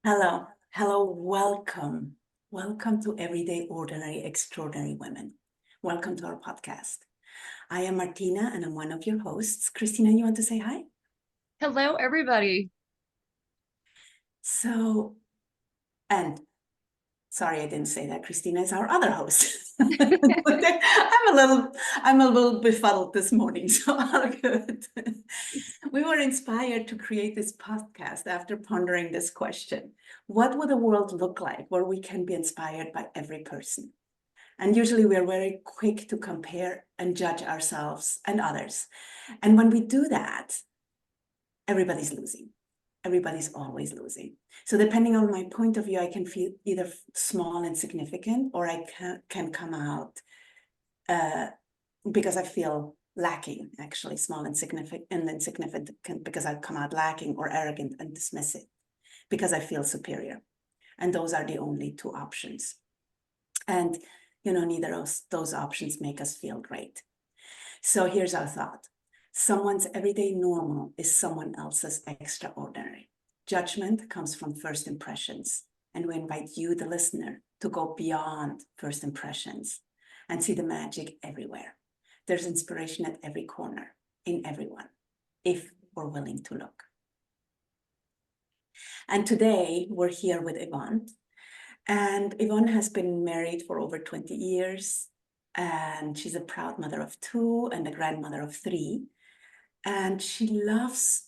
Hello, hello, welcome. Welcome to Everyday Ordinary Extraordinary Women. Welcome to our podcast. I am Martina and I'm one of your hosts. Christina, you want to say hi? Hello, everybody. And sorry, I didn't say that. Christina is our other host. I'm a little befuddled this morning, so all good. We were inspired to create this podcast after pondering this question. What would the world look like where we can be inspired by every person? And usually we are very quick to compare and judge ourselves and others. And when we do that, everybody's losing. Everybody's always losing. So depending on my point of view, I can feel either small and significant, or I can come out because I feel lacking, actually small and insignificant because I come out lacking, or arrogant and dismissive because I feel superior. And those are the only two options. And neither of those options make us feel great. So here's our thought. Someone's everyday normal is someone else's extraordinary. Judgment comes from first impressions, and we invite you, the listener, to go beyond first impressions and see the magic everywhere. There's inspiration at every corner, in everyone, if we're willing to look. And today we're here with Yvonne. And Yvonne has been married for over 20 years, and she's a proud mother of 2 and a grandmother of 3. And she loves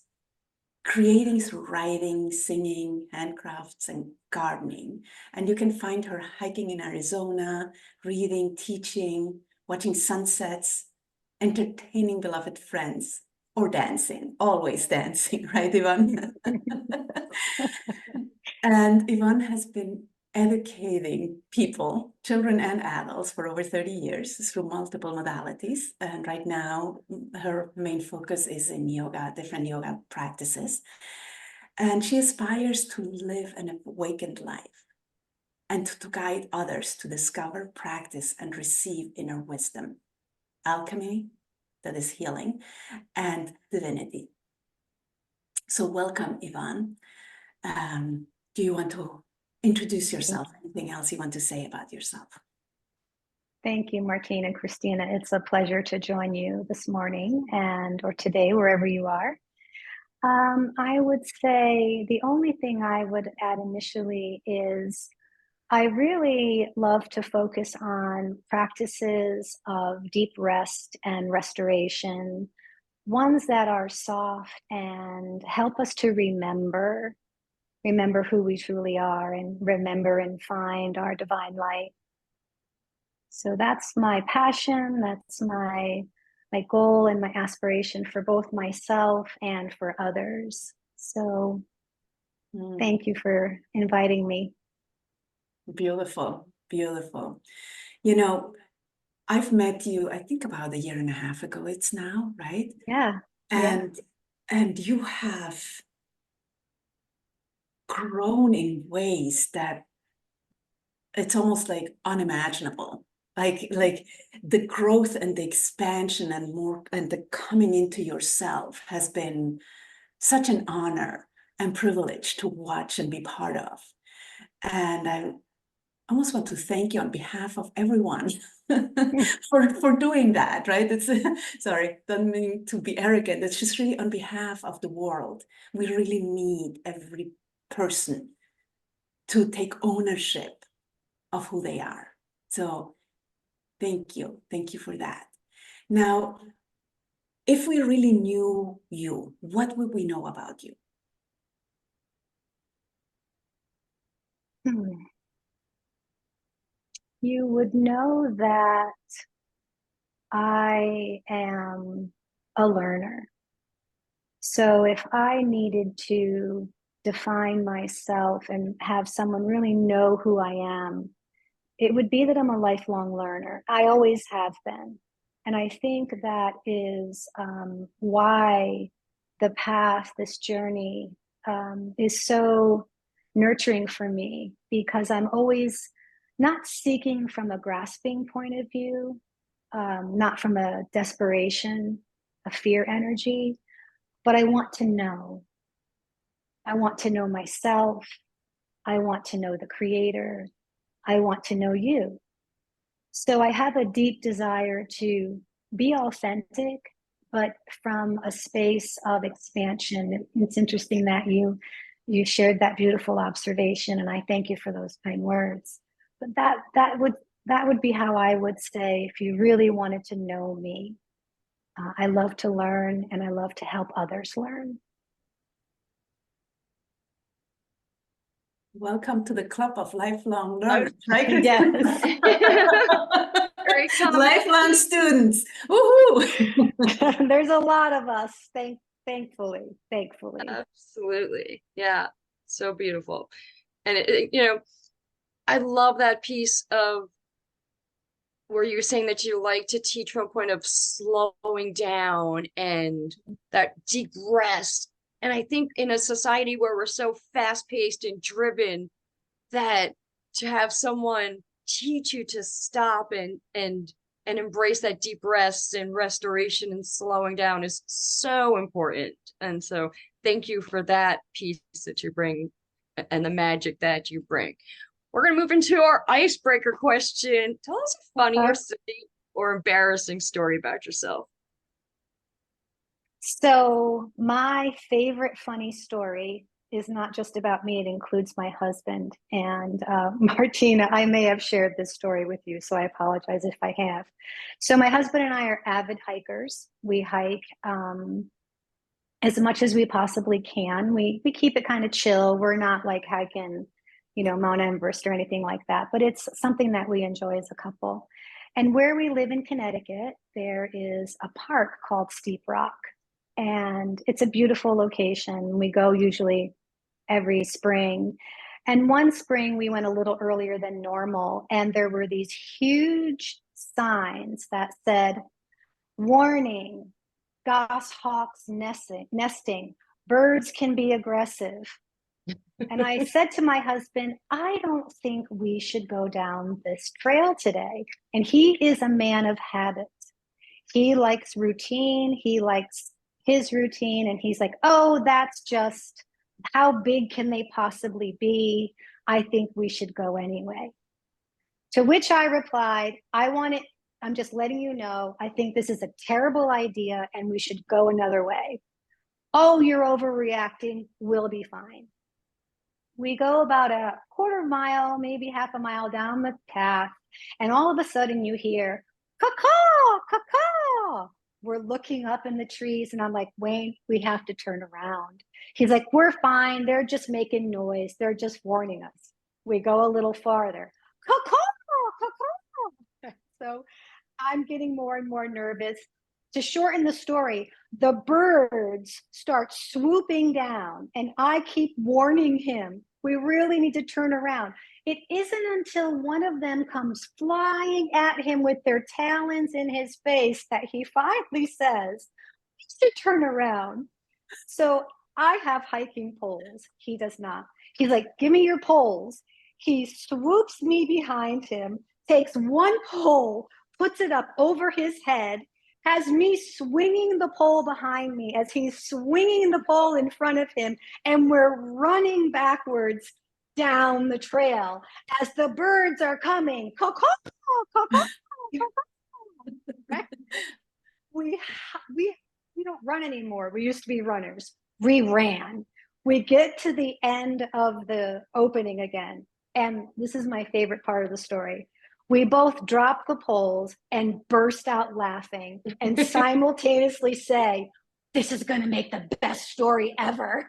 creating through writing, singing, handcrafts, and gardening. And you can find her hiking in Arizona, reading, teaching, watching sunsets, entertaining beloved friends, or dancing, always dancing, right, Yvonne? And Yvonne has been educating people, children and adults, for over 30 years through multiple modalities. And right now, her main focus is in yoga, different yoga practices. And she aspires to live an awakened life and to guide others to discover, practice, and receive inner wisdom, alchemy, that is healing, and divinity. So welcome, Yvonne. Do you want to introduce yourself? Anything else you want to say about yourself? Thank you, Martina and Christina. It's a pleasure to join you this morning or today, wherever you are. I would say the only thing I would add initially is I really love to focus on practices of deep rest and restoration, ones that are soft and help us to remember who we truly are, and remember and find our divine light. So that's my passion, that's my goal and my aspiration for both myself and for others. So thank you for inviting me. Beautiful, beautiful. I've met you, I think about a year and a half ago, it's now, right? Yeah. And you have grown in ways that it's almost like unimaginable. Like the growth and the expansion and more and the coming into yourself has been such an honor and privilege to watch and be part of. And I almost want to thank you on behalf of everyone for doing that, right? It's sorry, don't mean to be arrogant. It's just really on behalf of the world. We really need every person to take ownership of who they are. So thank you for that. Now, if we really knew you, what would we know about you? You would know that I am a learner. So if I needed to define myself and have someone really know who I am, it would be that I'm a lifelong learner. I always have been. And I think that is why the path, this journey, is so nurturing for me, because I'm always not seeking from a grasping point of view, not from a desperation, a fear energy, but I want to know. I want to know myself. I want to know the Creator. I want to know you. So I have a deep desire to be authentic, but from a space of expansion. It's interesting that you shared that beautiful observation, and I thank you for those kind words. But that would be how I would say, if you really wanted to know me. I love to learn, and I love to help others learn. Welcome to the club of lifelong learners, right? Yes. Very common. Lifelong students. Woohoo! There's a lot of us, thankfully. Absolutely. Yeah. So beautiful. And I love that piece of where you're saying that you like to teach from a point of slowing down and that deep rest. And I think in a society where we're so fast-paced and driven, that to have someone teach you to stop and embrace that deep rest and restoration and slowing down is so important. And so thank you for that piece that you bring and the magic that you bring. We're going to move into our icebreaker question. Tell us a funny or silly or embarrassing story about yourself. So my favorite funny story is not just about me, it includes my husband. And Martina, I may have shared this story with you, so I apologize if I have. So my husband and I are avid hikers. We hike as much as we possibly can. We keep it kind of chill. We're not like hiking, Mount Everest or anything like that, but it's something that we enjoy as a couple. And where we live in Connecticut, there is a park called Steep Rock. And it's a beautiful location. We go usually every spring. And one spring we went a little earlier than normal, and there were these huge signs that said, "Warning, goshawks nesting, birds can be aggressive." And I said to my husband, I don't think we should go down this trail today. And he is a man of habit. He likes routine. He likes his routine. And he's like, oh, that's just, how big can they possibly be? I think we should go anyway. To which I replied, I'm just letting you know, I think this is a terrible idea and we should go another way. Oh, you're overreacting. We'll be fine. We go about a quarter mile, maybe half a mile down the path, and all of a sudden you hear, caw-caw, caw-caw. We're looking up in the trees, and I'm like, Wayne, we have to turn around. He's like, we're fine. They're just making noise. They're just warning us. We go a little farther. Caw-caw, caw-caw. So I'm getting more and more nervous. To shorten the story, the birds start swooping down, and I keep warning him, we really need to turn around. It isn't until one of them comes flying at him with their talons in his face that he finally says, "We should turn around." So I have hiking poles. He does not. He's like, give me your poles. He swoops me behind him, takes one pole, puts it up over his head, has me swinging the pole behind me as he's swinging the pole in front of him, and we're running backwards down the trail as the birds are coming. Caw-caw, caw-caw, caw-caw. We don't run anymore. We used to be runners. We ran. We get to the end of the opening again, and this is my favorite part of the story. We both drop the poles and burst out laughing and simultaneously say, this is going to make the best story ever.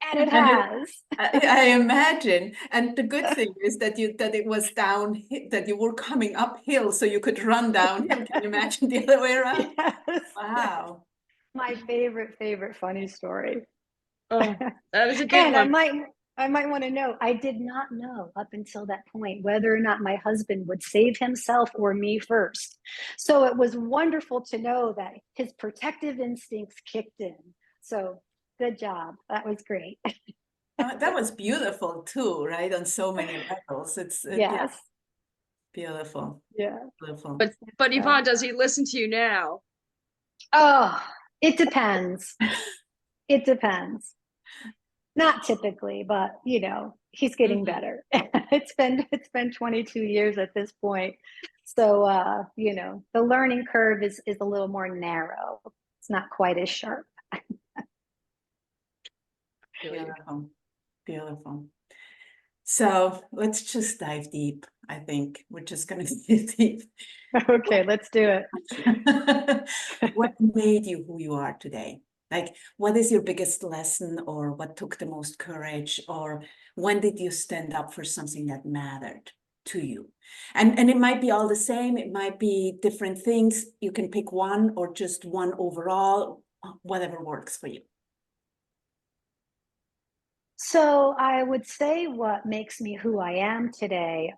And it has. I imagine. And the good thing is that it was down, that you were coming uphill so you could run downhill. Can you imagine the other way around? Yes, Wow. my favorite funny story. Oh, that is a good And one. I might want to know, I did not know up until that point whether or not my husband would save himself or me first. So it was wonderful to know that his protective instincts kicked in. So good job. That was great. That was beautiful too, right? On so many levels. Yeah, Yes. beautiful. Yeah. Beautiful. But Yvonne, does he listen to you now? Oh, it depends. It depends. Not typically, but you know, he's getting Mhm. better. It's been 22 years at this point. So you know, the learning curve is a little more narrow. It's not quite as sharp. Beautiful, beautiful. So let's just dive deep. I think we're just gonna dive deep. Okay, let's do it. What made you who you are today? Like, what is your biggest lesson, or what took the most courage, or when did you stand up for something that mattered to you? And it might be all the same, it might be different things. You can pick one or just one overall, whatever works for you. So I would say what makes me who I am today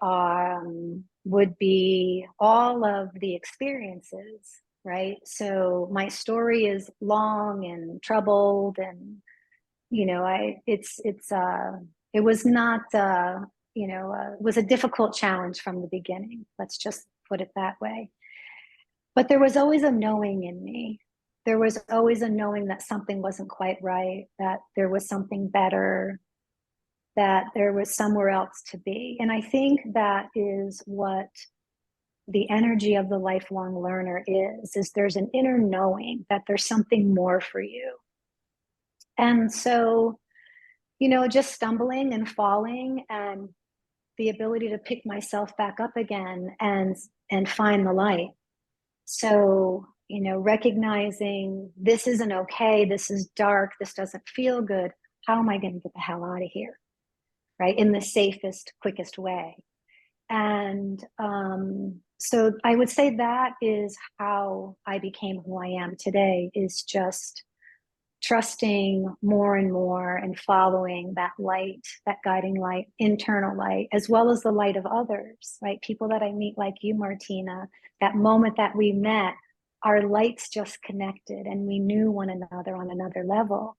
would be all of the experiences, right? So my story is long and troubled, and you know, it was not it was a difficult challenge from the beginning. Let's just put it that way. But there was always a knowing in me. There was always a knowing that something wasn't quite right, that there was something better, that there was somewhere else to be. And I think that is what the energy of the lifelong learner is there's an inner knowing that there's something more for you. And so, you know, just stumbling and falling and the ability to pick myself back up again and find the light. So, you know, recognizing this isn't okay, this is dark, this doesn't feel good. How am I going to get the hell out of here? Right? In the safest, quickest way. And so I would say that is how I became who I am today, is just trusting more and more and following that light, that guiding light, internal light, as well as the light of others, right? People that I meet like you, Martina, that moment that we met, our lights just connected and we knew one another on another level.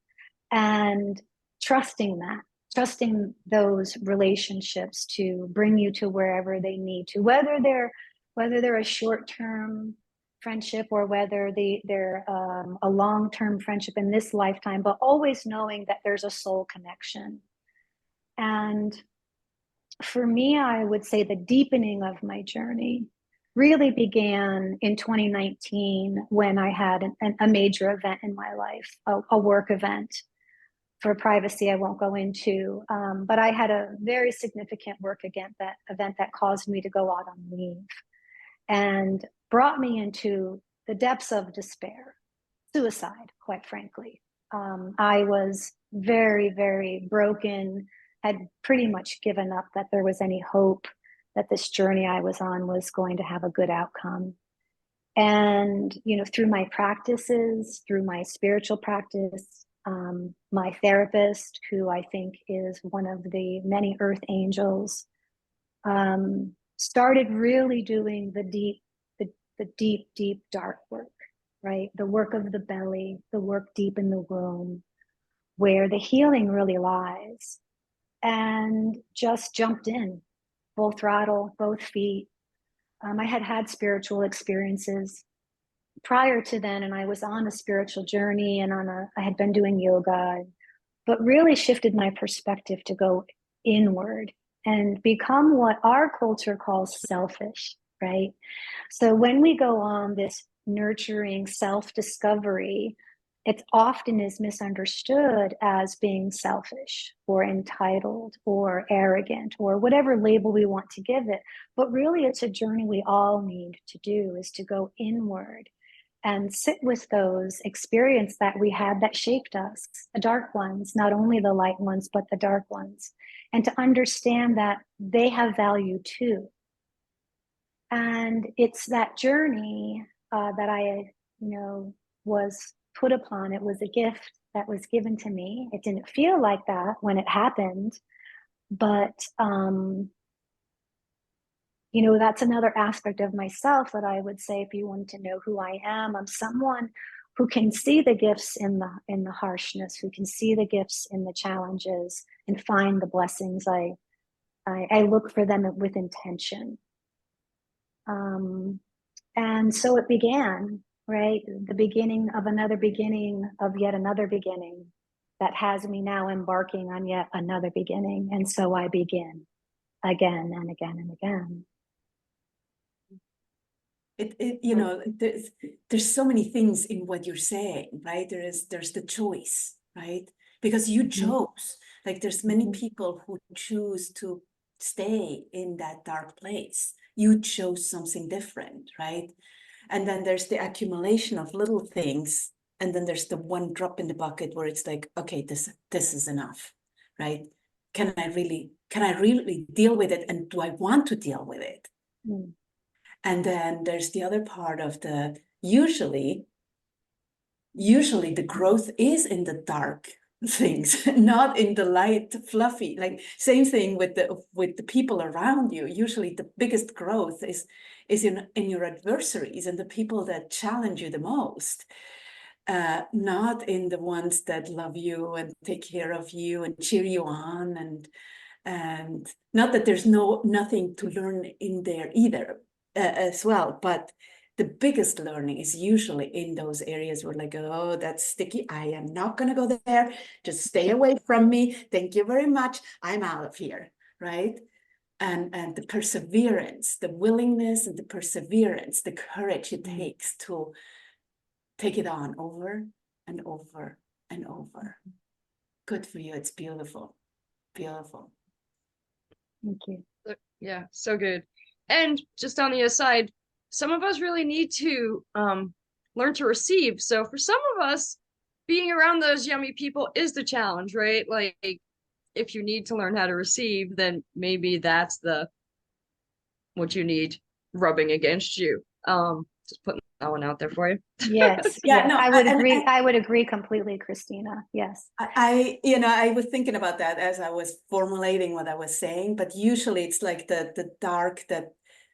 And trusting that, trusting those relationships to bring you to wherever they need to, whether they're a short-term friendship or whether they're a long-term friendship in this lifetime, but always knowing that there's a soul connection. And for me, I would say the deepening of my journey really began in 2019 when I had a major event in my life, a work event. For privacy, I won't go into, but I had a very significant work event that caused me to go out on leave and brought me into the depths of despair, suicide, quite frankly. I was very, very broken, had pretty much given up that there was any hope that this journey I was on was going to have a good outcome. And, you know, through my practices, through my spiritual practice, my therapist, who I think is one of the many earth angels, started really doing the deep, deep, dark work, right? The work of the belly, the work deep in the womb, where the healing really lies. And just jumped in, full throttle, both feet. I had had spiritual experiences prior to then, and I was on a spiritual journey and I had been doing yoga, but really shifted my perspective to go inward and become what our culture calls selfish, right? So when we go on this nurturing self-discovery, it often is misunderstood as being selfish or entitled or arrogant or whatever label we want to give it. But really, it's a journey we all need to do, is to go inward and sit with those experiences that we had that shaped us, the dark ones, not only the light ones, but the dark ones, and to understand that they have value too. And it's that journey that I, you know, was put upon. It was a gift that was given to me. It didn't feel like that when it happened, but you know, that's another aspect of myself that I would say, if you want to know who I am, I'm someone who can see the gifts in the harshness, who can see the gifts in the challenges and find the blessings. I look for them with intention. And so it began, right? The beginning of another beginning of yet another beginning. that has me now embarking on yet another beginning. And so I begin again and again and again. You know, there's so many things in what you're saying, right? There's the choice, right? Because you chose. Like there's many people who choose to stay in that dark place. You chose something different, right? And then there's the accumulation of little things, and then there's the one drop in the bucket where it's like, okay, this is enough, right? Can I really deal with it, and do I want to deal with it? And then there's the other part of the usually the growth is in the dark things, not in the light, fluffy. Like same thing with the people around you. Usually the biggest growth is in your adversaries and the people that challenge you the most. Not in the ones that love you and take care of you and cheer you on, and not that there's nothing to learn in there either, as well, but the biggest learning is usually in those areas where like, oh, that's sticky, I am not going to go there, just stay away from me, thank you very much, I'm out of here, right? And the perseverance, the willingness and the perseverance, the courage it takes to take it on over and over and over. Good for you. It's beautiful. Beautiful. Thank you. Yeah, so good. And just on the aside, some of us really need to learn to receive. So for some of us, being around those yummy people is the challenge, right? Like if you need to learn how to receive, then maybe that's what you need rubbing against you. Just putting that one out there for you. Yes. Yeah, yes. no, I would agree completely, Christina. Yes. I was thinking about that as I was formulating what I was saying, but usually it's like the dark that,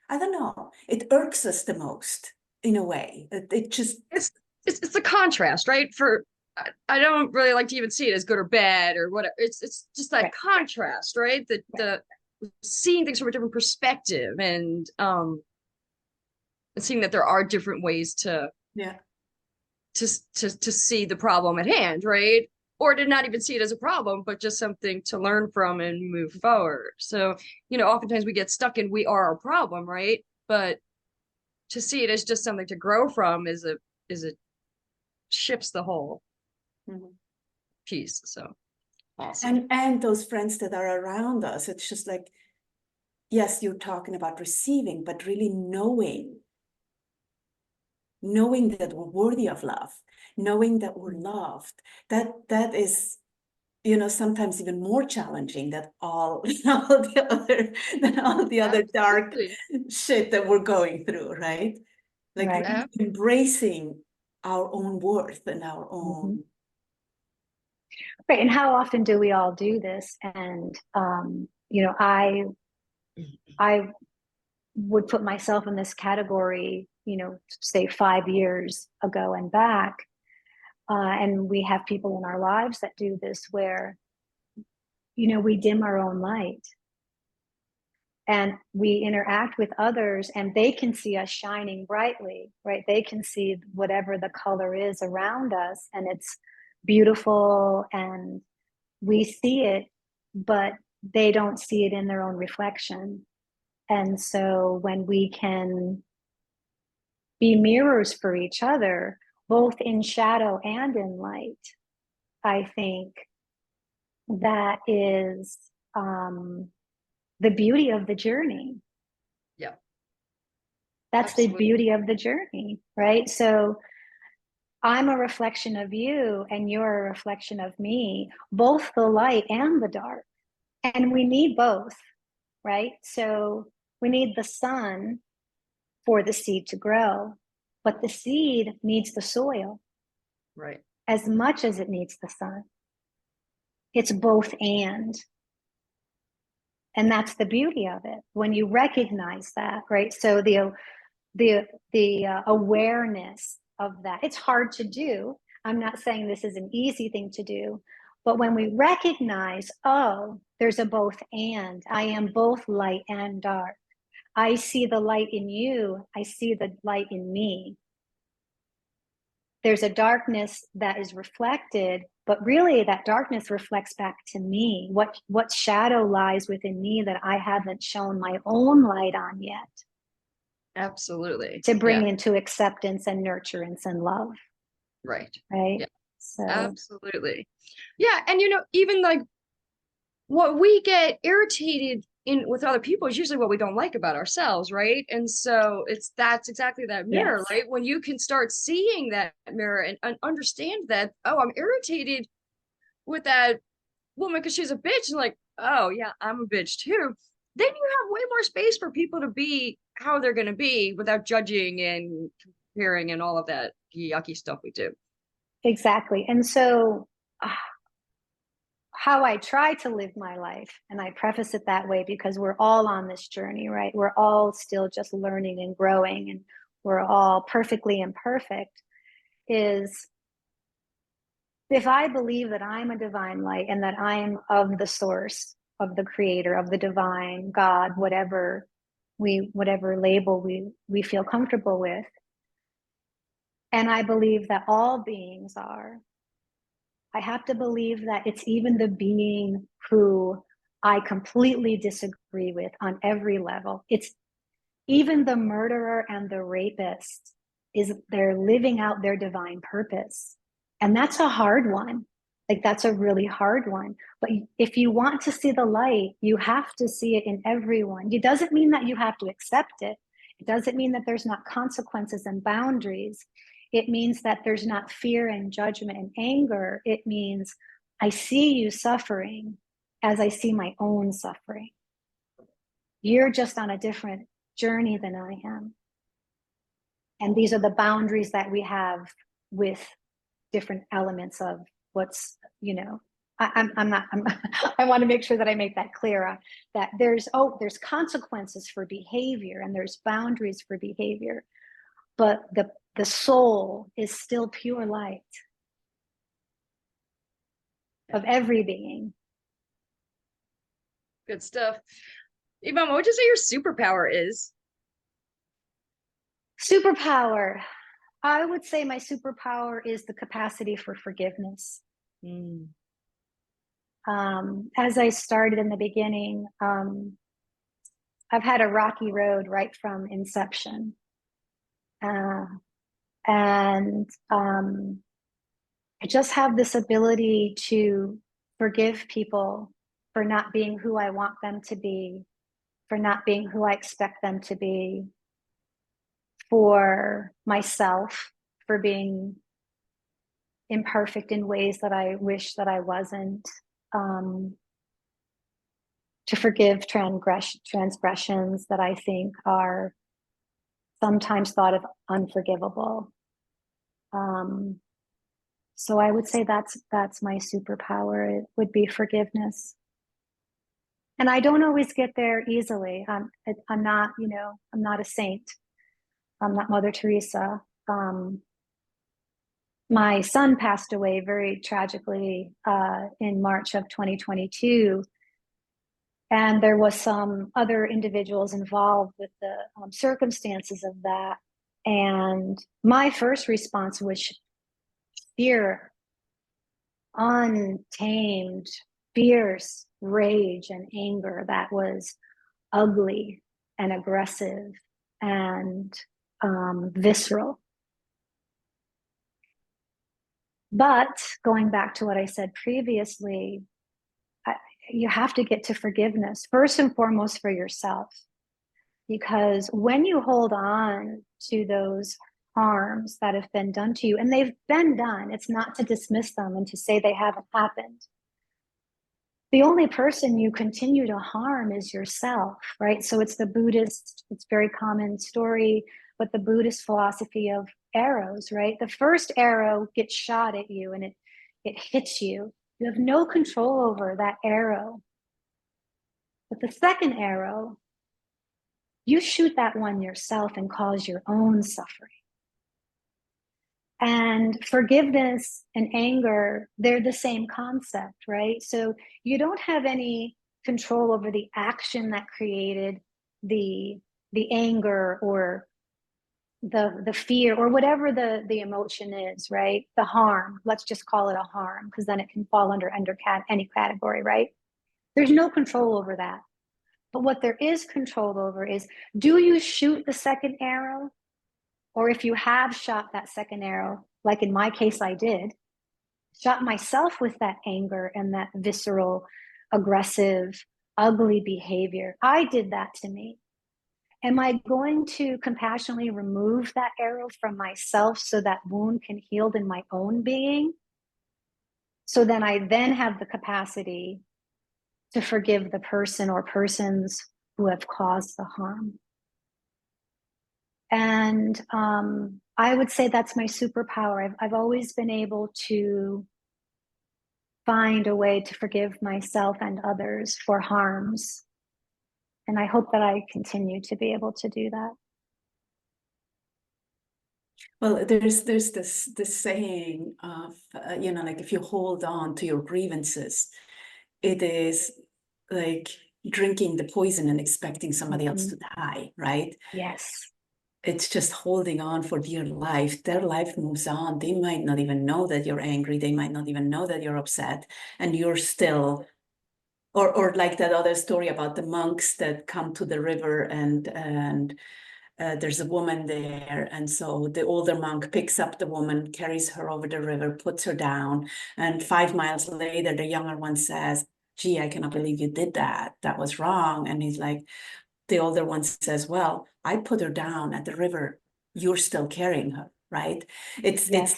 I don't know, it irks us the most in a way. It just, it's the contrast, right? I don't really like to even see it as good or bad or whatever. It's just that contrast, right? The seeing things from a different perspective and seeing that there are different ways to see the problem at hand, right? Or to not even see it as a problem, but just something to learn from and move forward. So, oftentimes we get stuck in we are our problem, right? But to see it as just something to grow from is a shifts the whole piece. So awesome. and those friends that are around us, it's just like, yes, you're talking about receiving, but really knowing that we're worthy of love, knowing that we're loved, that is, sometimes even more challenging than all the other dark shit that we're going through, right? Like right. embracing our own worth and our own. Right. And how often do we all do this? And I would put myself in this category, say 5 years ago and back. And we have people in our lives that do this where, we dim our own light and we interact with others and they can see us shining brightly, right? They can see whatever the color is around us and it's beautiful and we see it, but they don't see it in their own reflection. And so when we can be mirrors for each other, both in shadow and in light, I think that is the beauty of the journey. Yeah. That's Absolutely. the beauty of the journey, right? So I'm a reflection of you and you're a reflection of me, both the light and the dark. And we need both, right? So we need the sun for the seed to grow, but the seed needs the soil. Right. As much as it needs the sun. It's both and. And that's the beauty of it when you recognize that, right? So the awareness of that, it's hard to do. I'm not saying this is an easy thing to do, but when we recognize, oh, there's a both and, I am both light and dark. I see the light in you. I see the light in me. there's a darkness that is reflected, but really that darkness reflects back to me. What shadow lies within me that I haven't shown my own light on yet, Absolutely. to bring Yeah. into acceptance and nurturance and love. Right. Right. Yeah. So Absolutely. Yeah. And even like what we get irritated in with other people is usually what we don't like about ourselves, right? And so that's exactly that mirror, yes, right? When you can start seeing that mirror and understand that, oh, I'm irritated with that woman because she's a bitch, and like, oh yeah, I'm a bitch too. Then you have way more space for people to be how they're going to be without judging and comparing and all of that yucky stuff we do. exactly. And so how I try to live my life, and I preface it that way because we're all on this journey, right? We're all still just learning and growing, and we're all perfectly imperfect, is if I believe that I'm a divine light and that I'm of the source, of the creator, of the divine, God, whatever label we feel comfortable with, and I believe that all beings are, I have to believe that it's even the being who I completely disagree with on every level. It's even the murderer and the rapist, they're living out their divine purpose. And that's a hard one. Like, that's a really hard one. But if you want to see the light, you have to see it in everyone. It doesn't mean that you have to accept it. It doesn't mean that there's not consequences and boundaries. It means that there's not fear and judgment and anger. It means I see you suffering as I see my own suffering. You're just on a different journey than I am. And these are the boundaries that we have with different elements of what's, I'm not, I want to make sure that I make that clear, that there's consequences for behavior and there's boundaries for behavior, but the soul is still pure light of every being. Good stuff. Yvonne, what would you say your superpower is? Superpower. I would say my superpower is the capacity for forgiveness. As I started in the beginning, I've had a rocky road right from inception. And I just have this ability to forgive people for not being who I want them to be, for not being who I expect them to be, for myself, for being imperfect in ways that I wish that I wasn't, to forgive transgressions that I think are sometimes thought of unforgivable. So I would say that's my superpower. It would be forgiveness. And I don't always get there easily. I'm not, I'm not a saint. I'm not Mother Teresa. My son passed away very tragically in March of 2022. And there was some other individuals involved with the circumstances of that. And my first response was fear, untamed, fierce rage and anger that was ugly and aggressive and visceral. But going back to what I said previously, you have to get to forgiveness first and foremost for yourself, because when you hold on to those harms that have been done to you, and they've been done, it's not to dismiss them and to say they haven't happened. The only person you continue to harm is yourself, right? So it's it's very common story, but the Buddhist philosophy of arrows, right? The first arrow gets shot at you and it hits you. You have no control over that arrow. But the second arrow, you shoot that one yourself and cause your own suffering. And forgiveness and anger, they're the same concept, right? So you don't have any control over the action that created the anger or the fear or whatever the emotion is, right? The harm, let's just call it a harm, because then it can fall under any category, right? There's no control over that. But what there is control over is, do you shoot the second arrow? Or if you have shot that second arrow, like in my case, I did, shot myself with that anger and that visceral, aggressive, ugly behavior. I did that to me. Am I going to compassionately remove that arrow from myself so that wound can heal in my own being? So then I then have the capacity to forgive the person or persons who have caused the harm. And I would say that's my superpower. I've always been able to find a way to forgive myself and others for harms. And I hope that I continue to be able to do that. Well, there's this saying of like if you hold on to your grievances, it is like drinking the poison and expecting somebody else to die, right? Yes. It's just holding on for dear life. Their life moves on. They might not even know that you're angry. They might not even know that you're upset, and you're still, or like that other story about the monks that come to the river and there's a woman there, and so the older monk picks up the woman, carries her over the river, puts her down, and 5 miles later the younger one says, "Gee, I cannot believe you did that. That was wrong." And he's like, the older one says, "Well, I put her down at the river. You're still carrying her," right? It's that,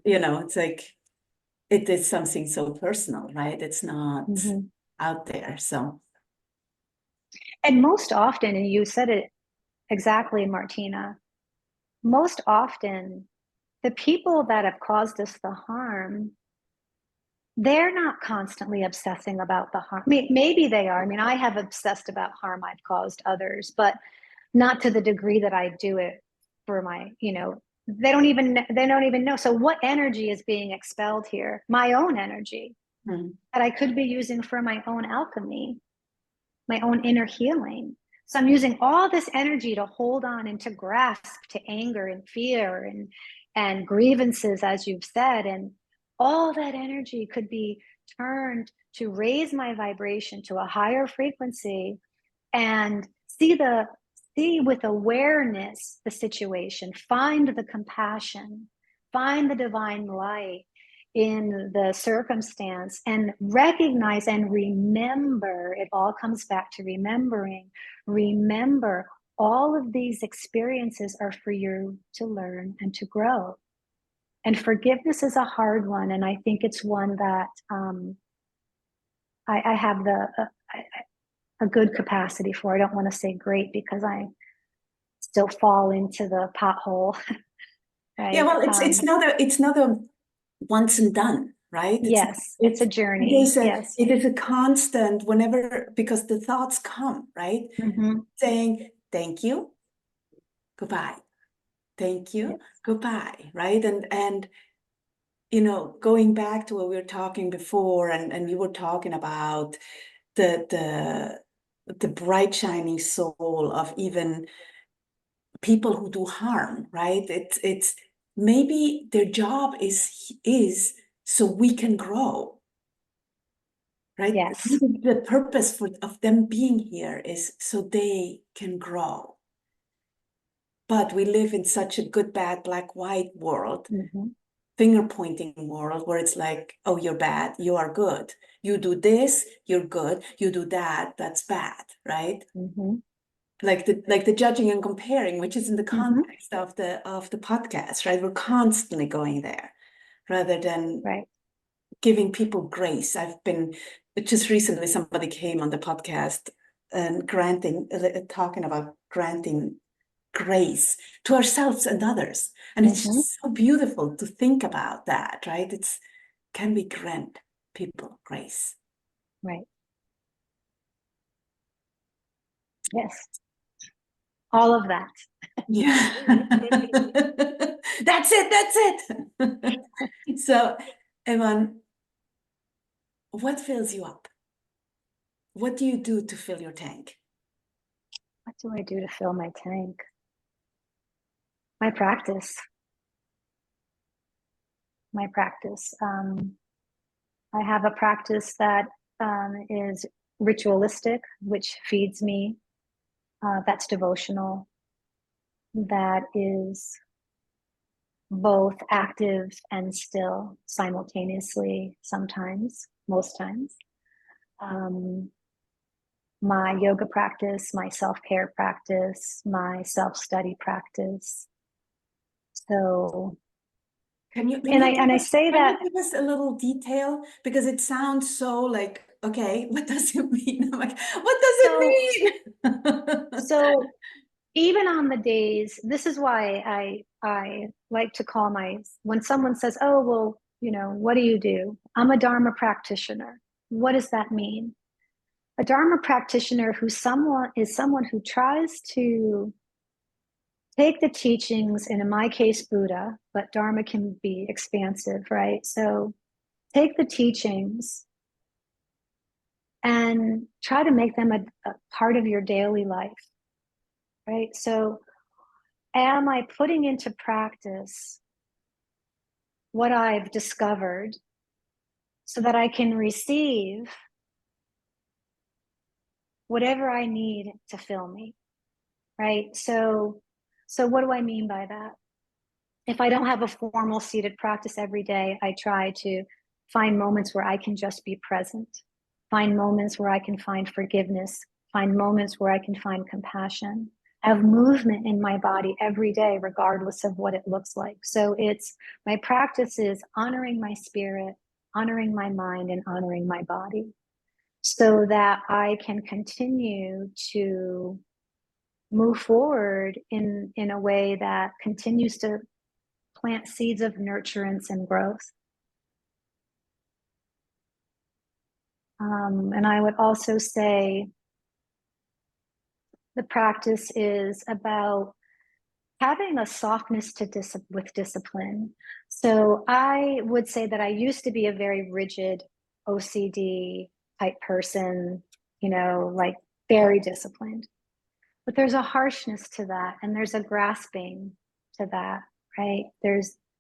it's like it is something so personal, right? It's not out there. So, and most often, and you said it exactly, Martina, most often the people that have caused us the harm, they're not constantly obsessing about the harm. Maybe they are. I mean, I have obsessed about harm I've caused others, but not to the degree that I do it for my, they don't even know. So what energy is being expelled here? My own energy that I could be using for my own alchemy, my own inner healing. So I'm using all this energy to hold on and to grasp to anger and fear and grievances, as you've said. And all that energy could be turned to raise my vibration to a higher frequency and see with awareness the situation, find the compassion, find the divine light in the circumstance, and recognize and remember. It all comes back to remembering. Remember, all of these experiences are for you to learn and to grow. And forgiveness is a hard one, and I think it's one that I have a good capacity for. I don't want to say great because I still fall into the pothole. Right? Yeah, well, it's not a once and done, right? It's a journey. It is a constant whenever, because the thoughts come, right? Saying thank you, goodbye, thank you, goodbye, right? And going back to what we were talking before, and you were talking about the bright shining soul of even people who do harm, right? It's maybe their job is so we can grow, right? Yes. The purpose of them being here is so they can grow. But we live in such a good, bad, black, white world, finger pointing world, where it's like, oh, you're bad, you are good. You do this, you're good. You do that, that's bad, right? Like the judging and comparing, which is in the context of the podcast, right? We're constantly going there, rather than giving people grace. Just recently somebody came on the podcast and talking about granting grace to ourselves and others, and it's just so beautiful to think about that, right? Can we grant people grace? Right. Yes. All of that. Yeah. That's it. So, Yvonne, what fills you up? What do you do to fill your tank? What do I do to fill my tank? My practice. My practice. I have a practice that is ritualistic, which feeds me. That's devotional. That is both active and still simultaneously, sometimes, most times. My yoga practice, my self-care practice, my self-study practice. So, Can you and I say can that. you give us a little detail? Because it sounds so like, okay, what does it mean? I'm like, what does So, it mean? so even on the days, this is why I like to call when someone says, oh, well, what do you do? I'm a Dharma practitioner. What does that mean? A Dharma practitioner is someone who tries to take the teachings, and in my case, Buddha, but Dharma can be expansive, right? So take the teachings and try to make them a part of your daily life, right? So am I putting into practice what I've discovered so that I can receive whatever I need to fill me, right? So what do I mean by that? If I don't have a formal seated practice every day, I try to find moments where I can just be present, find moments where I can find forgiveness, find moments where I can find compassion, have movement in my body every day, regardless of what it looks like. So my practice is honoring my spirit, honoring my mind, and honoring my body so that I can continue to move forward in a way that continues to plant seeds of nurturance and growth. And I would also say the practice is about having a softness with discipline. So I would say that I used to be a very rigid OCD type person, like very disciplined. But there's a harshness to that, and there's a grasping to that, right?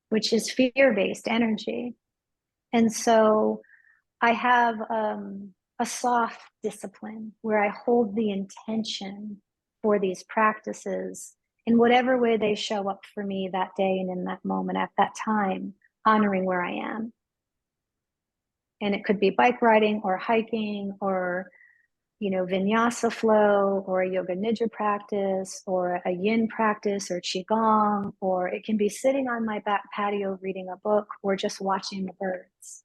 Which is fear-based energy. And so I have a soft discipline where I hold the intention for these practices in whatever way they show up for me that day and in that moment at that time, honoring where I am. And it could be bike riding or hiking or vinyasa flow or a yoga nidra practice or a yin practice or qigong, or it can be sitting on my back patio reading a book or just watching the birds.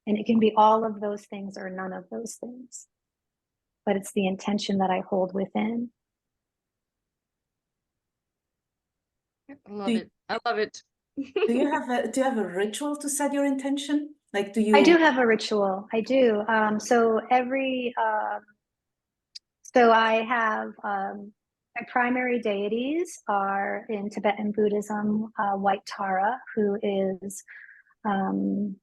And it can be all of those things or none of those things. But it's the intention that I hold within. I love it. I love it. Do you have a ritual to set your intention? Like, do I do you? have a ritual. I do. So I have my primary deities are in Tibetan Buddhism, White Tara, who is um,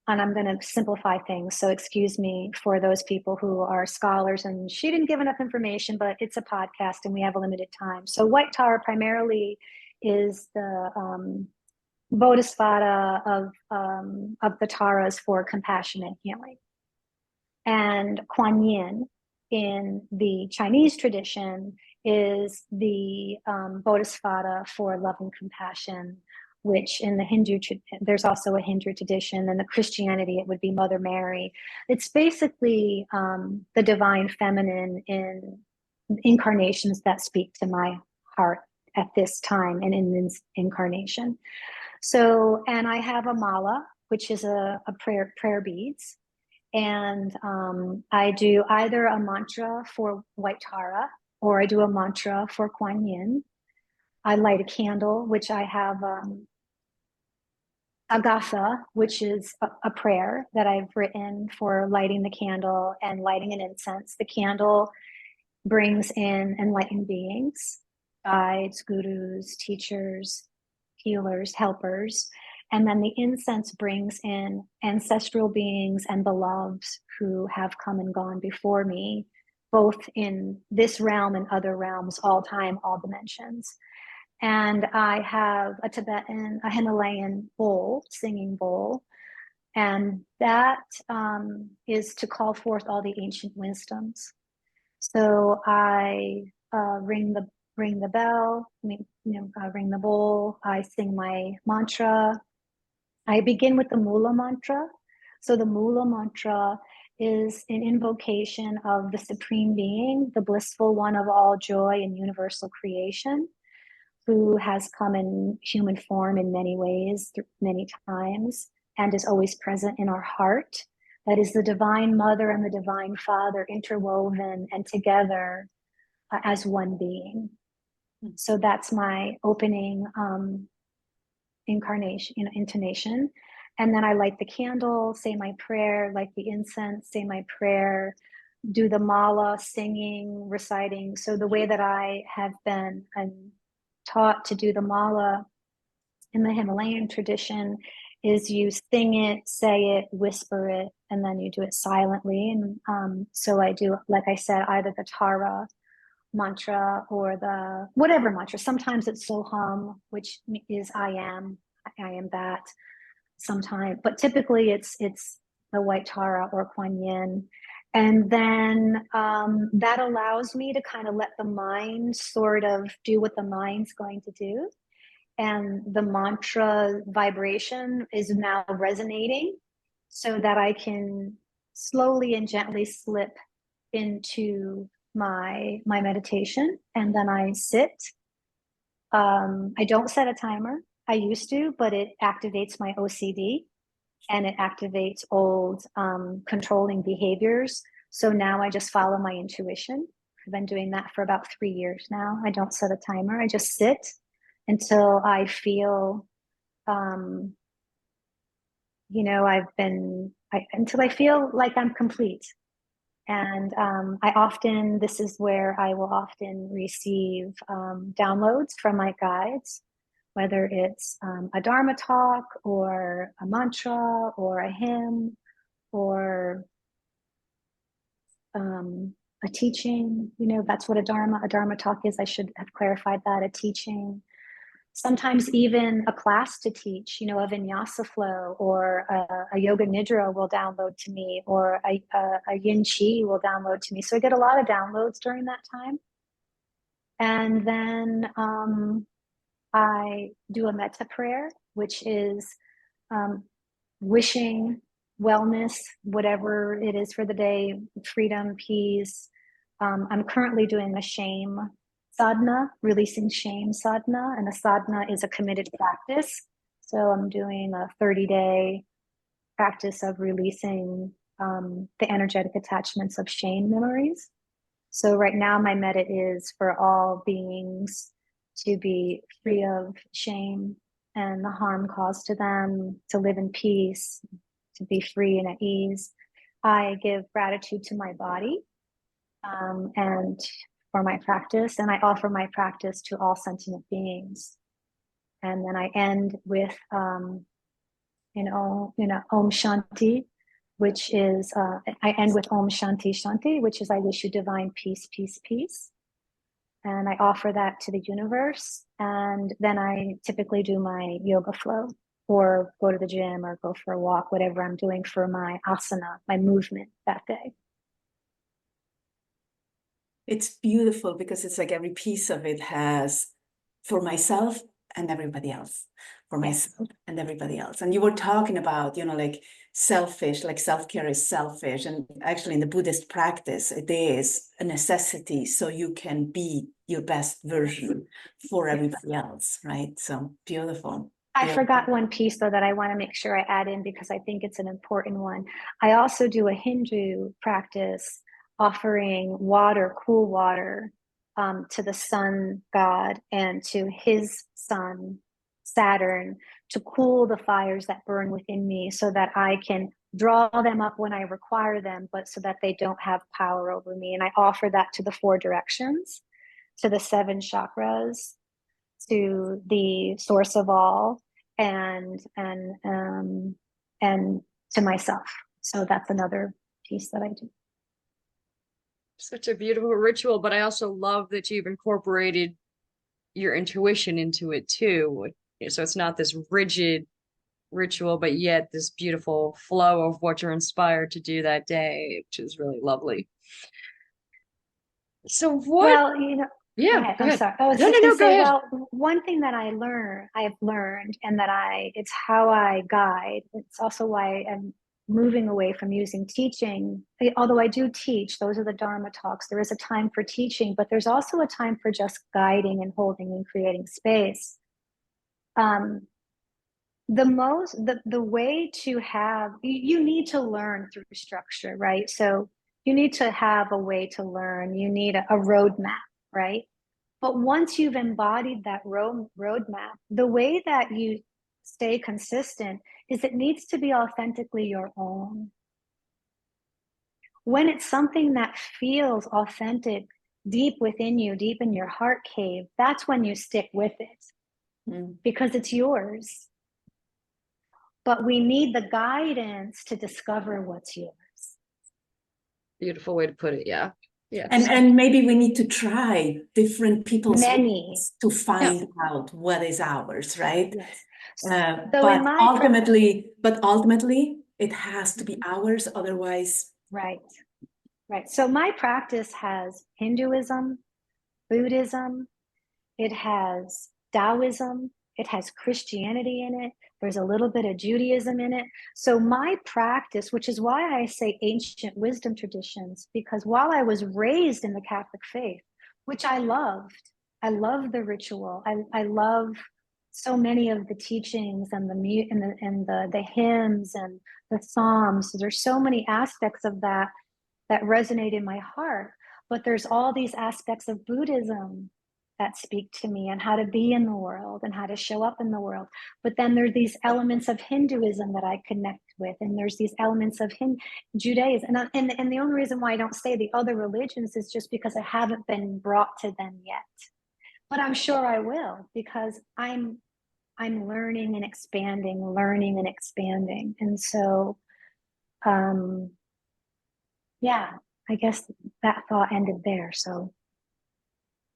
and I'm going to simplify things, so excuse me for those people who are scholars, and she didn't give enough information, but it's a podcast and we have a limited time. So White Tara primarily is the bodhisattva of the Taras for compassion and healing. And Kuan Yin in the Chinese tradition is the bodhisattva for love and compassion, which in the there's also a Hindu tradition, and the Christianity, it would be Mother Mary. It's basically the divine feminine in incarnations that speak to my heart at this time and in this incarnation. So, and I have a mala, which is a prayer beads. And I do either a mantra for White Tara or I do a mantra for Kuan Yin. I light a candle, which I have Agatha, which is a prayer that I've written for lighting the candle and lighting an incense. The candle brings in enlightened beings, guides, gurus, teachers, healers, helpers. And then the incense brings in ancestral beings and beloveds who have come and gone before me, both in this realm and other realms, all time, all dimensions. And I have a Himalayan bowl, singing bowl, and that is to call forth all the ancient wisdoms. So I ring the bell, ring the bowl. I sing my mantra. I begin with the Mula mantra. So the Mula mantra is an invocation of the Supreme Being, the blissful one of all joy and universal creation, who has come in human form in many ways, many times, and is always present in our heart. That is the Divine Mother and the Divine Father interwoven and together as one being. So that's my opening intonation. And then I light the candle, say my prayer, light the incense, say my prayer, do the mala, singing, reciting. So the way that I have been taught to do the mala in the Himalayan tradition is you sing it, say it, whisper it, and then you do it silently. And so I do, like I said, either the Tara mantra or the whatever mantra. Sometimes it's Soham, which is I am that. Sometimes, but typically it's the White Tara or Kuan Yin. And then that allows me to kind of let the mind sort of do what the mind's going to do. And the mantra vibration is now resonating so that I can slowly and gently slip into my meditation. And then I sit. I don't set a timer. I used to, but it activates my OCD and it activates old controlling behaviors. So now I just follow my intuition. I've been doing that for about 3 years now. I don't set a timer. I just sit until I feel, until I feel like I'm complete. And this is where I will often receive downloads from my guides, whether it's a Dharma talk or a mantra or a hymn or a teaching. That's what a Dharma talk is. I should have clarified that, a teaching. Sometimes even a class to teach, a vinyasa flow or a yoga nidra will download to me, or a yin chi will download to me. So I get a lot of downloads during that time. And then I do a metta prayer, which is wishing wellness, whatever it is for the day, freedom, peace. I'm currently doing a shame sadhana, releasing shame sadhana, and a sadhana is a committed practice. So I'm doing a 30-day practice of releasing the energetic attachments of shame memories. So right now my metta is for all beings to be free of shame and the harm caused to them, to live in peace, to be free and at ease. I give gratitude to my body and for my practice, and I offer my practice to all sentient beings. And then I end with Om Shanti, which is I end with Om Shanti Shanti, which is I wish you divine peace, peace, peace. And I offer that to the universe. And then I typically do my yoga flow or go to the gym or go for a walk, whatever I'm doing for my asana, my movement that day. It's beautiful because it's like every piece of it has for myself and everybody else, for myself and everybody else. And you were talking about, like selfish, like self-care is selfish. And actually in the Buddhist practice, it is a necessity so you can be your best version for everybody else, right? So beautiful. I forgot one piece though that I want to make sure I add in because I think it's an important one. I also do a Hindu practice offering water, cool water, to the sun god and to his son, Saturn, to cool the fires that burn within me so that I can draw them up when I require them, but so that they don't have power over me. And I offer that to the 4 directions, to the 7 chakras, to the source of all, and to myself. So that's another piece that I do. Such a beautiful ritual, but I also love that you've incorporated your intuition into it too. So it's not this rigid ritual, but yet this beautiful flow of what you're inspired to do that day, which is really lovely. So what? Well, go Yeah, ahead. go I'm ahead. sorry. I was No, no, just going no, to go say, ahead. well, one thing that I've learned, and it's how I guide. It's also why I'm moving away from using teaching. Although I do teach, those are the Dharma talks. There is a time for teaching, but there's also a time for just guiding and holding and creating space. Um, the way to have, you need to learn through structure, right? So you need to have a way to learn. You need a roadmap, right? But once you've embodied that roadmap, the way that you stay consistent is it needs to be authentically your own. When it's something that feels authentic, deep within you, deep in your heart cave, that's when you stick with it because it's yours. But we need the guidance to discover what's yours. Beautiful way to put it. Yeah. Yes. And maybe we need to try different people's Many. ways to find out what is ours, right? Yes. But So in my ultimately, it has to be ours. Otherwise, right. So my practice has Hinduism, Buddhism, it has Taoism, it has Christianity in it. There's a little bit of Judaism in it. So my practice, which is why I say ancient wisdom traditions, because while I was raised in the Catholic faith, which I love the ritual. I love so many of the teachings and the hymns and the psalms. There's so many aspects of that resonate in my heart. But there's all these aspects of Buddhism that speak to me and how to be in the world and how to show up in the world. But then there are these elements of Hinduism that I connect with, and there's these elements of Judaism. And the only reason why I don't say the other religions is just because I haven't been brought to them yet. But I'm sure I will, because I'm learning and expanding. And so yeah, I guess that thought ended there. So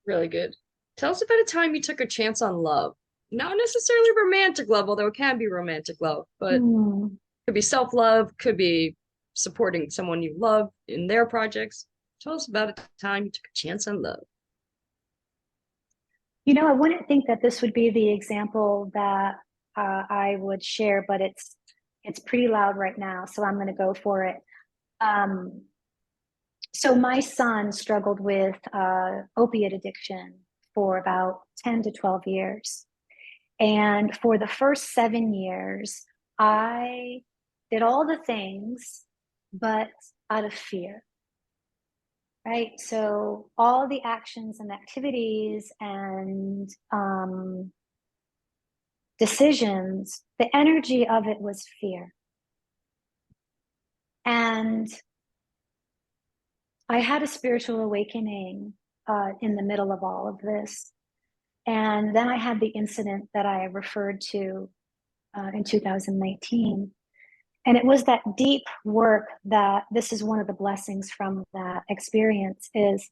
Really good. Tell us about a time you took a chance on love. Not necessarily romantic love, although it can be romantic love, but could be self-love, could be supporting someone you love in their projects. Tell us about a time you took a chance on love. I wouldn't think that this would be the example that I would share, but it's pretty loud right now, so I'm going to go for it. So my son struggled with opiate addiction for about 10 to 12 years. And for the first 7 years, I did all the things, but out of fear, right? So all the actions and activities and decisions, the energy of it was fear. And I had a spiritual awakening in the middle of all of this. And then I had the incident that I referred to in 2019. And it was that deep work that this is one of the blessings from that experience is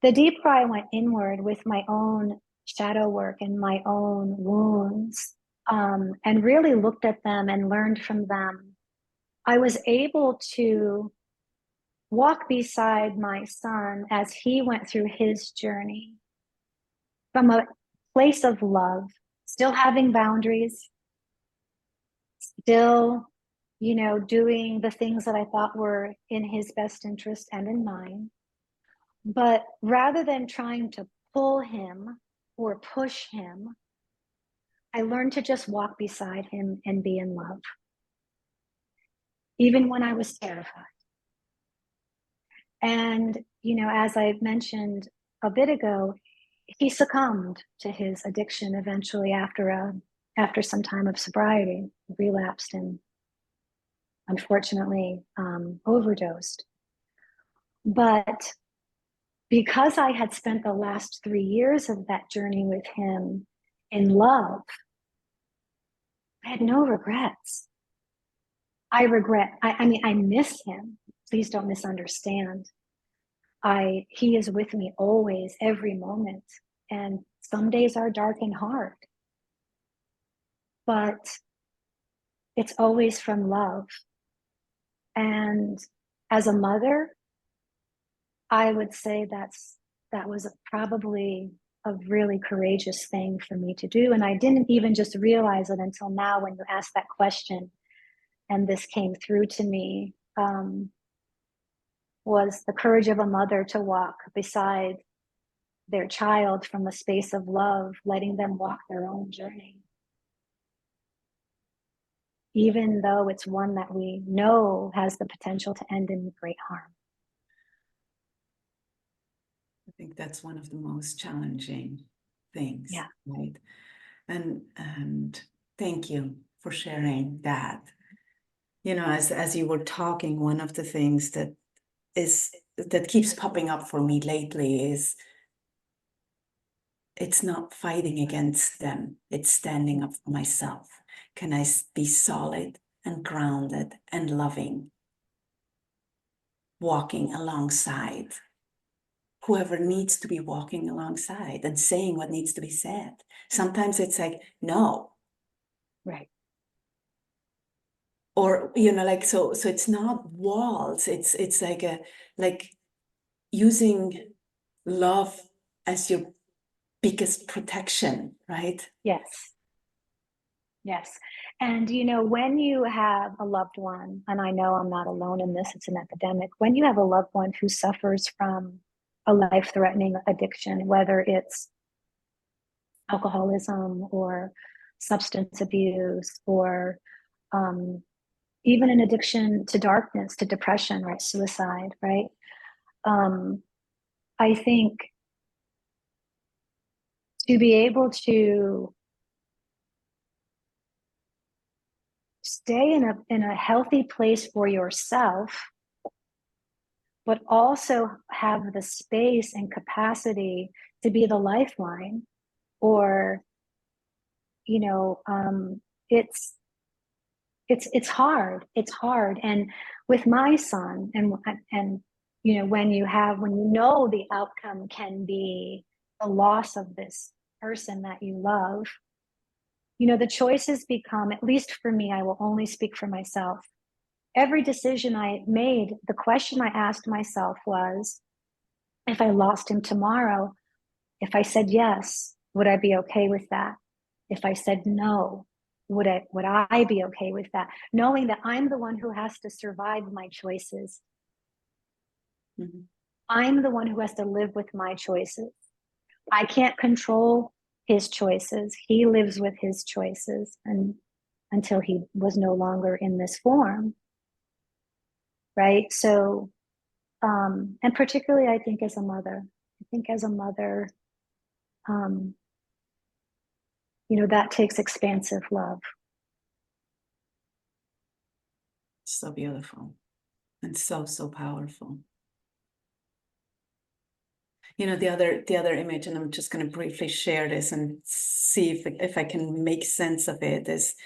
the deeper I went inward with my own shadow work and my own wounds and really looked at them and learned from them, I was able to walk beside my son as he went through his journey from a place of love, still having boundaries, still, doing the things that I thought were in his best interest and in mine. But rather than trying to pull him or push him, I learned to just walk beside him and be in love, even when I was terrified. And, as I mentioned a bit ago, he succumbed to his addiction eventually after some time of sobriety, relapsed and unfortunately overdosed. But because I had spent the last 3 years of that journey with him in love, I had no regrets. I miss him. Please don't misunderstand. he is with me always, every moment. And some days are dark and hard, but it's always from love. And as a mother, I would say that was probably a really courageous thing for me to do. And I didn't even just realize it until now when you asked that question and this came through to me, was the courage of a mother to walk beside their child from a space of love, letting them walk their own journey. Even though it's one that we know has the potential to end in great harm. I think that's one of the most challenging things, Yeah. right? And thank you for sharing that. You know, as you were talking, one of the things that keeps popping up for me lately is it's not fighting against them, it's standing up for myself. Can I be solid and grounded and loving, walking alongside whoever needs to be walking alongside and saying what needs to be said? Sometimes it's like, no. Right. Or, you know, like, so it's not walls, it's like using love as your biggest protection, right? Yes. Yes. And, you know, when you have a loved one, and I know I'm not alone in this, it's an epidemic. When you have a loved one who suffers from a life-threatening addiction, whether it's alcoholism or substance abuse or even an addiction to darkness, to depression, right? Suicide, right? I think to be able to stay in a healthy place for yourself, but also have the space and capacity to be the lifeline, or, you know, it's hard. It's hard. And with my son, and you know, when you know the outcome can be the loss of this person that you love, you know, the choices become, at least for me, I will only speak for myself. Every decision I made, the question I asked myself was, if I lost him tomorrow, if I said yes, would I be okay with that? If I said no, would I be okay with that? Knowing that I'm the one who has to survive my choices. Mm-hmm. I'm the one who has to live with my choices. I can't control his choices. He lives with his choices, and until he was no longer in this form. Right? So, and particularly I think as a mother, you know, that takes expansive love. So beautiful and so powerful. You know, the other image, and I'm just going to briefly share this and see if I can make sense of it, is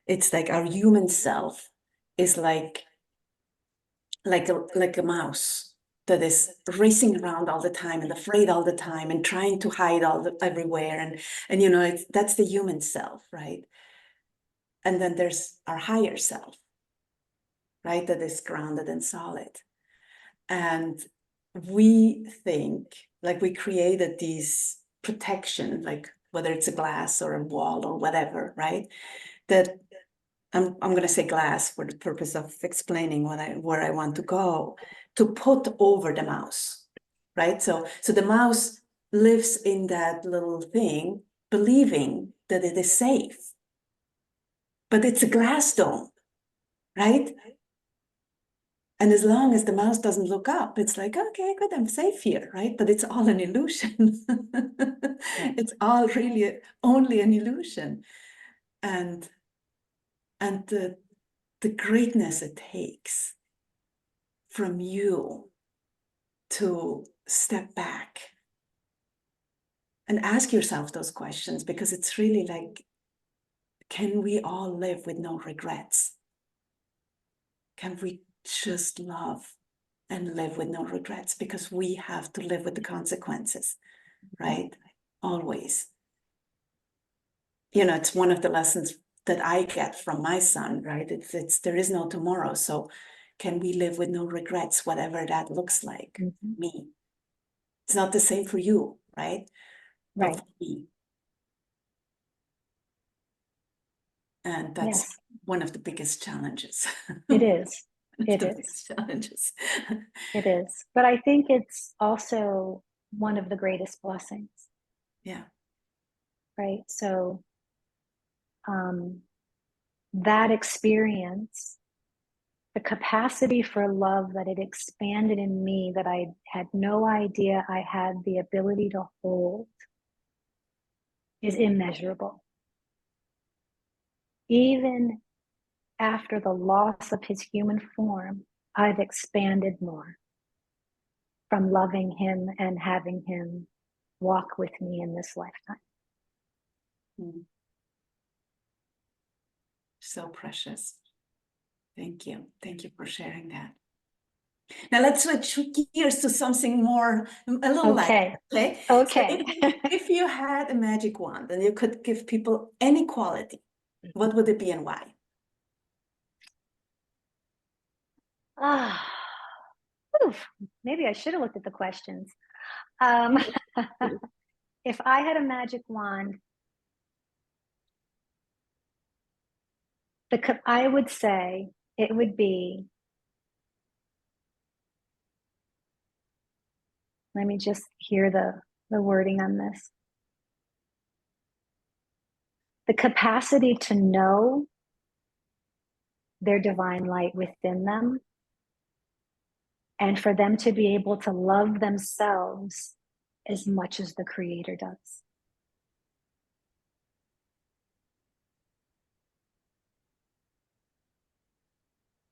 it's like our human self is like a mouse that is racing around all the time and afraid all the time and trying to hide everywhere, and you know, that's the human self, right? And then there's our higher self, right, that is grounded and solid. And we think, like, we created these protection, like whether it's a glass or a wall or whatever, right? That I'm going to say glass for the purpose of explaining where I want to go, to put over the mouse, right? So the mouse lives in that little thing, believing that it is safe, but it's a glass dome, right? And as long as the mouse doesn't look up, it's like, okay, good, I'm safe here, right? But it's all an illusion. It's all really only an illusion. And the greatness it takes from you to step back and ask yourself those questions, because it's really like, can we all live with no regrets? Can we just love and live with no regrets, because we have to live with the consequences, right? Always. You know, it's one of the lessons that I get from my son, right? It's there is no tomorrow. So can we live with no regrets, whatever that looks like? Me. It's not the same for you, right? Right. But for me. And that's Yes, one of the biggest challenges. it is. One of It the is. biggest challenges. It is. But I think it's also one of the greatest blessings, Yeah. right? So that experience, the capacity for love that it expanded in me that I had no idea I had the ability to hold is immeasurable. Even after the loss of his human form, I've expanded more from loving him and having him walk with me in this lifetime. Mm. So precious. Thank you. Thank you for sharing that. Now let's switch gears to something more, a little lighter, okay? So Okay. if you had a magic wand and you could give people any quality, what would it be and why? Ah, oof, maybe I should have looked at the questions. Um, if I had a magic wand, I would say it would be, let me just hear the wording on this. The capacity to know their divine light within them, and for them to be able to love themselves as much as the Creator does.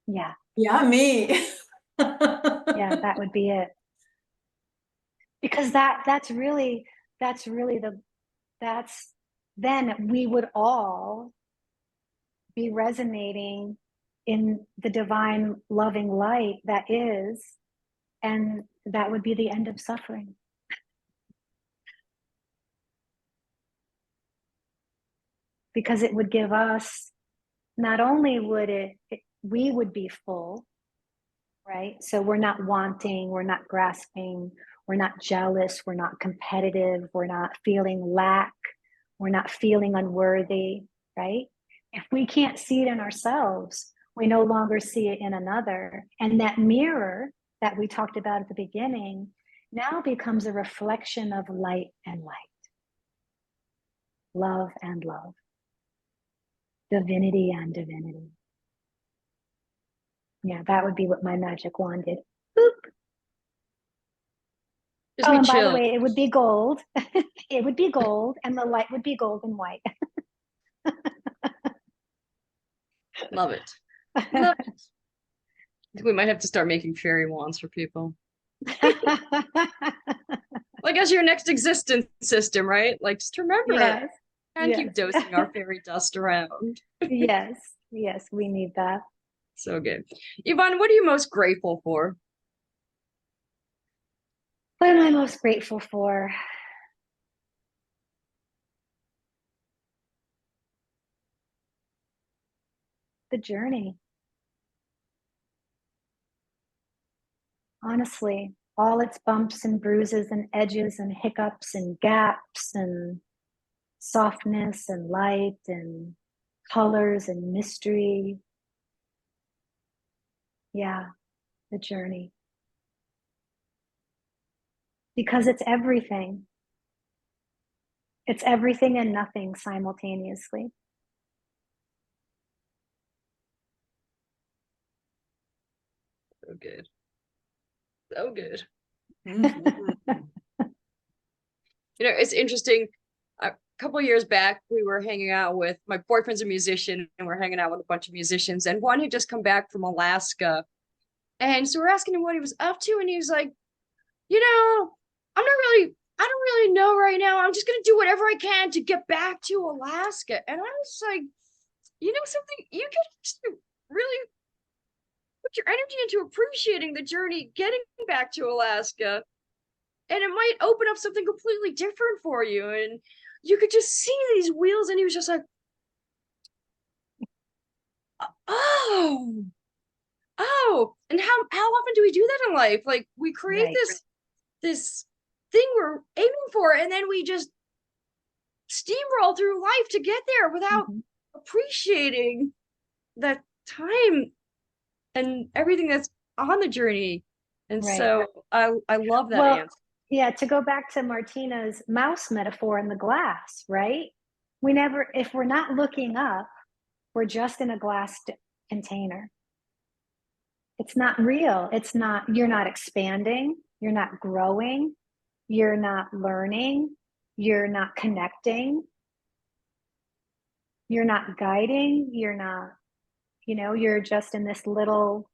Yeah. Yeah, me. Yeah, that would be it. Because that's really then we would all be resonating in the divine loving light that is, and that would be the end of suffering. Because it would give us, not only would we would be full, right? So we're not wanting, we're not grasping, we're not jealous, we're not competitive, we're not feeling lack, we're not feeling unworthy, right? If we can't see it in ourselves, we no longer see it in another. And that mirror that we talked about at the beginning now becomes a reflection of light and light, love and love, divinity and divinity. Yeah, that would be what my magic wand did. Boop. Gives Oh, me and by the chill. way, it would be gold. It would be gold, and the light would be gold and white. Love it. Love it. We might have to start making fairy wands for people. Like as your next existence system, right? Like just remember it Yes, and yes, keep dosing our fairy dust around. yes, yes, we need that. So good. Yvonne, what are you most grateful for? What am I most grateful for? The journey. Honestly, all its bumps and bruises and edges and hiccups and gaps and softness and light and colors and mystery. Yeah, the journey. Because it's everything. It's everything and nothing simultaneously. So good. So good. Mhm. You know, it's interesting. A couple years back, we were hanging out with my boyfriend's a musician, and we're hanging out with a bunch of musicians. And one had just come back from Alaska. And so we're asking him what he was up to. And he was like, you know, I don't really know right now. I'm just going to do whatever I can to get back to Alaska. And I was like, you know something? You could actually really put your energy into appreciating the journey, getting back to Alaska, and it might open up something completely different for you. And you could just see these wheels, and he was just like, oh, oh. And how often do we do that in life? Like, we create Right. this thing we're aiming for, and then we just steamroll through life to get there without appreciating that time and everything that's on the journey. And Right. so I love that Well, answer. yeah, to go back to Martina's mouse metaphor in the glass, right? We never, if we're not looking up, we're just in a glass container. It's not real. It's not, you're not expanding, you're not growing, you're not learning, you're not connecting, you're not guiding, you're not, you know, you're just in this little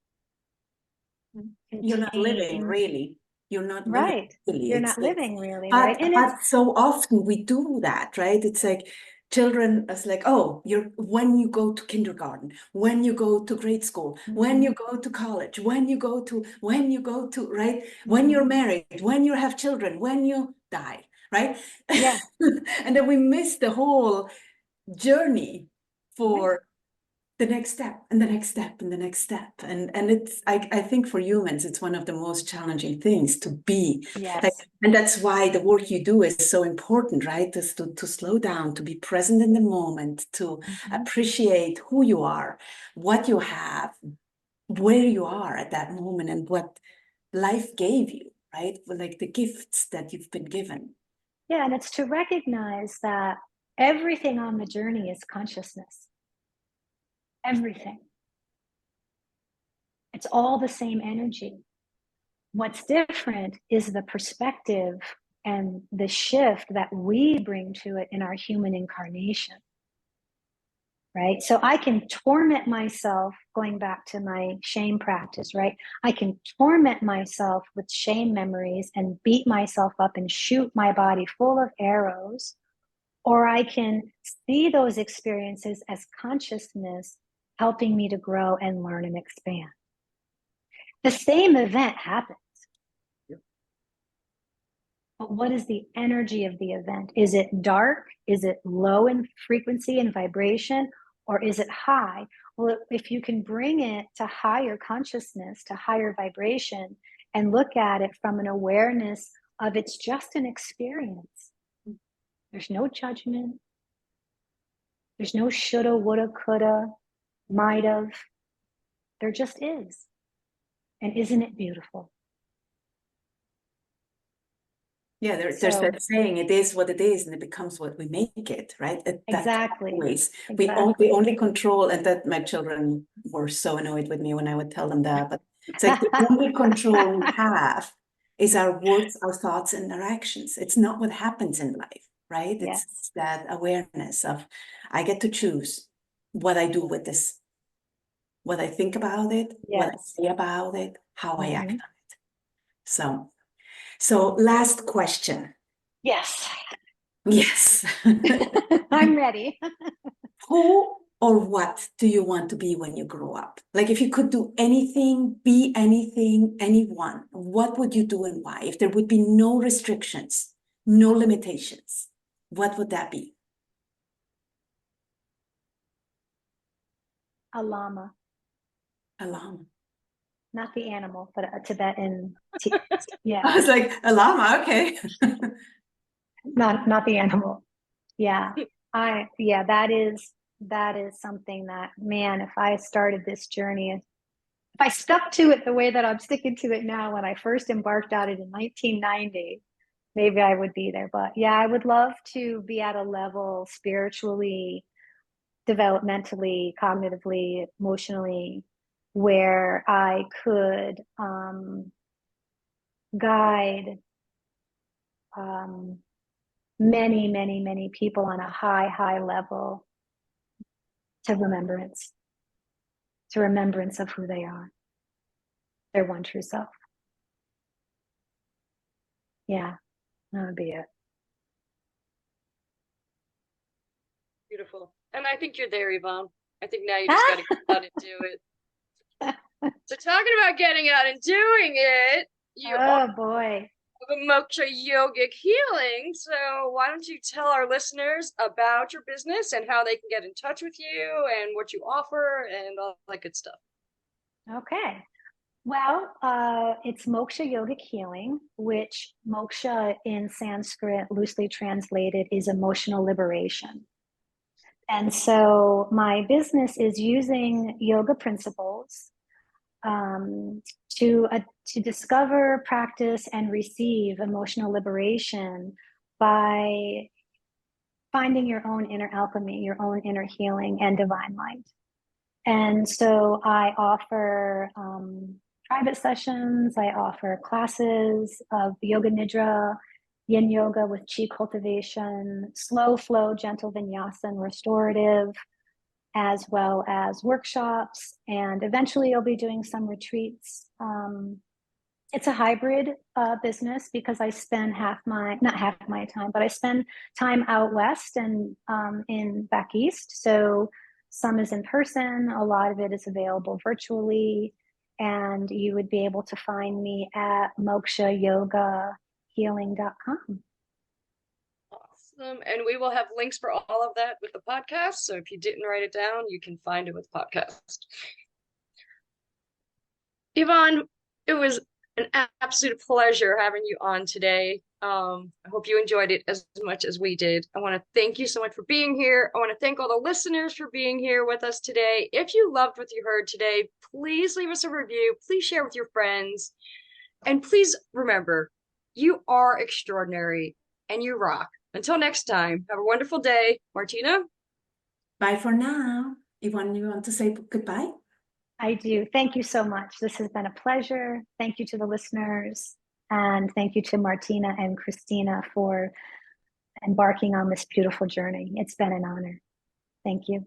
You're not living, contained, really. You're not living, right? really. You're It's not living really, right? And but so often we do that, right? It's like children, it's like, oh, when you go to kindergarten, when you go to grade school, when you go to college, when you go to, right? When you're married, when you have children, when you die, right? Yeah. And then we miss the whole journey for the next step and the next step and the next step. And it's, I think for humans, it's one of the most challenging things to be. Yes. Like, and that's why the work you do is so important, right? Is to slow down, to be present in the moment, to appreciate who you are, what you have, where you are at that moment, and what life gave you, right? Like the gifts that you've been given. Yeah, and it's to recognize that everything on the journey is consciousness. Everything. It's all the same energy. What's different is the perspective and the shift that we bring to it in our human incarnation. Right? So I can torment myself, going back to my shame practice, right? I can torment myself with shame memories and beat myself up and shoot my body full of arrows. Or I can see those experiences as consciousness helping me to grow and learn and expand. The same event happens. But what is the energy of the event? Is it dark? Is it low in frequency and vibration? Or is it high? Well, if you can bring it to higher consciousness, to higher vibration, and look at it from an awareness of it's just an experience. There's no judgment. There's no shoulda, woulda, coulda, might have. There just is. And isn't it beautiful? Yeah, there's that saying, it is what it is, and it becomes what we make it, right? Exactly. Always. Exactly. We only control, and that my children were so annoyed with me when I would tell them that, but it's like the only control we have is our words, our thoughts, and our actions. It's not what happens in life, right? Yes. It's that awareness of, I get to choose what I do with this, what I think about it, what I say about it, how I act on it. So last question. Yes. Yes. I'm ready. Who or what do you want to be when you grow up? Like if you could do anything, be anything, anyone, what would you do and why? If there would be no restrictions, no limitations, what would that be? A llama. A llama. Not the animal, but a Tibetan. Yeah. I was like, a llama, okay. Not the animal. Yeah. That is something that, man, if I started this journey, if I stuck to it the way that I'm sticking to it now, when I first embarked on it in 1990, maybe I would be there. But yeah, I would love to be at a level spiritually, developmentally, cognitively, emotionally, where I could guide many, many, many people on a high level to remembrance of who they are, their one true self. Yeah, that would be it. Beautiful. And I think you're there, Yvonne. I think now you just got to get out and do it. So talking about getting out and doing it, you Oh boy. the moksha yogic healing. So why don't you tell our listeners about your business and how they can get in touch with you and what you offer and all that good stuff. Okay. Well, it's moksha yogic healing, which moksha in Sanskrit, loosely translated, is emotional liberation. And so my business is using yoga principles um, to discover, practice, and receive emotional liberation by finding your own inner alchemy, your own inner healing and divine light. And so I offer private sessions, I offer classes of yoga nidra, yin yoga with chi cultivation, slow flow, gentle vinyasa and restorative, as well as workshops. And eventually I'll be doing some retreats. It's a hybrid business because I spend not half my time, but I spend time out west and in back east. So some is in person, a lot of it is available virtually. And you would be able to find me at mokshayogahealing.com. Awesome. And we will have links for all of that with the podcast. So if you didn't write it down, you can find it with the podcast. Yvonne, it was an absolute pleasure having you on today. I hope you enjoyed it as much as we did. I want to thank you so much for being here. I want to thank all the listeners for being here with us today. If you loved what you heard today, please leave us a review. Please share with your friends. And please remember, you are extraordinary and you rock. Until next time, have a wonderful day. Martina? Bye for now. Yvonne, you want to say goodbye? I do. Thank you so much. This has been a pleasure. Thank you to the listeners. And thank you to Martina and Christina for embarking on this beautiful journey. It's been an honor. Thank you.